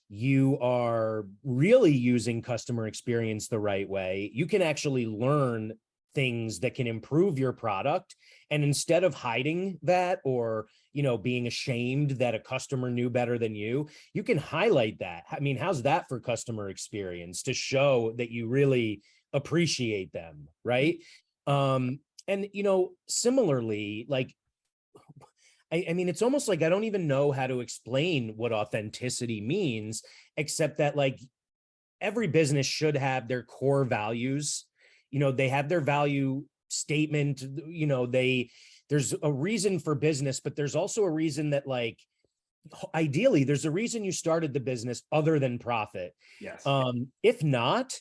you are really using customer experience the right way, you can actually learn things that can improve your product. And instead of hiding that, or, being ashamed that a customer knew better than you can highlight that. I mean, how's that for customer experience, to show that you really appreciate them, right? And similarly, like, I mean, it's almost like I don't even know how to explain what authenticity means, except that, like, every business should have their core values. They have their value statement. There's a reason for business, but there's also a reason that, like, ideally, there's a reason you started the business other than profit. Yes. If not,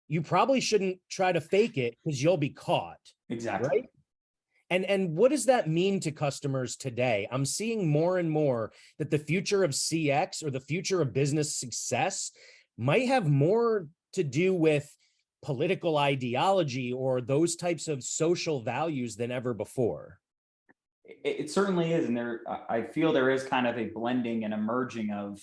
you probably shouldn't try to fake it, because you'll be caught. Exactly. Right. And what does that mean to customers today? I'm seeing more and more that the future of CX, or the future of business success, might have more to do with political ideology or those types of social values than ever before. It certainly is. And I feel there is kind of a blending and a merging of,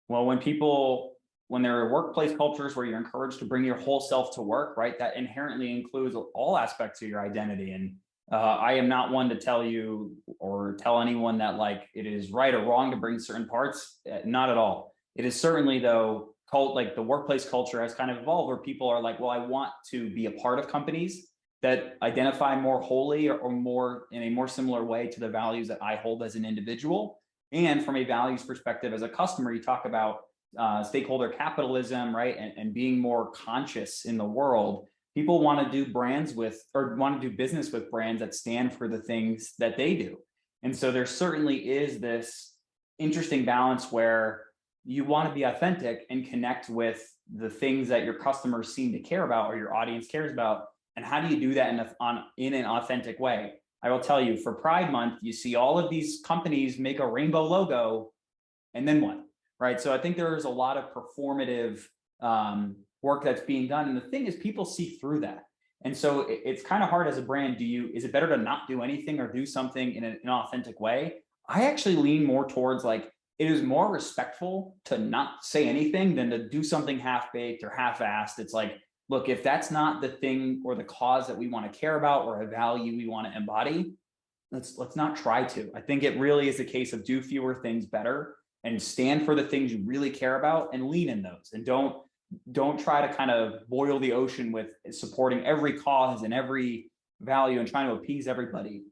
well, when there are workplace cultures where you're encouraged to bring your whole self to work, right? That inherently includes all aspects of your identity. And I am not one to tell you or tell anyone that, like, it is right or wrong to bring certain parts. Not at all. It is certainly, though, like the workplace culture has kind of evolved where people are like, well, I want to be a part of companies that identify more wholly or more in a more similar way to the values that I hold as an individual. And from a values perspective, as a customer, you talk about stakeholder capitalism, right? And being more conscious in the world. People want to do want to do business with brands that stand for the things that they do. And so there certainly is this interesting balance where you want to be authentic and connect with the things that your customers seem to care about or your audience cares about. And how do you do that in an authentic way? I will tell you, for Pride Month, you see all of these companies make a rainbow logo, and then what, right? So I think there is a lot of performative work that's being done. And the thing is, people see through that. And so it's kind of hard as a brand. Is it better to not do anything or do something in an authentic way? I actually lean more towards, like, it is more respectful to not say anything than to do something half-baked or half-assed. It's like, look, if that's not the thing or the cause that we want to care about or a value we want to embody, let's not try to. I think it really is a case of do fewer things better and stand for the things you really care about and lean in those. And don't try to kind of boil the ocean with supporting every cause and every value and trying to appease everybody.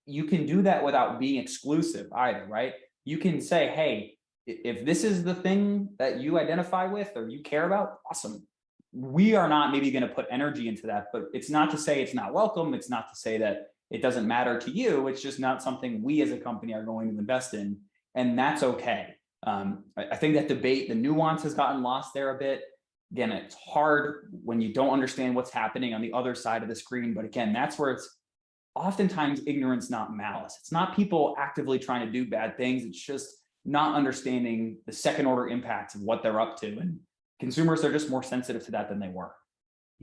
You can do that without being exclusive either, right? You can say, hey, if this is the thing that you identify with or you care about, awesome. We are not maybe going to put energy into that, but it's not to say it's not welcome. It's not to say that it doesn't matter to you. It's just not something we as a company are going to invest in. And that's okay. I think that debate, the nuance has gotten lost there a bit. Again, it's hard when you don't understand what's happening on the other side of the screen. But again, that's where it's oftentimes ignorance, not malice. It's not people actively trying to do bad things. It's just not understanding the second order impacts of what they're up to. And consumers are just more sensitive to that than they were.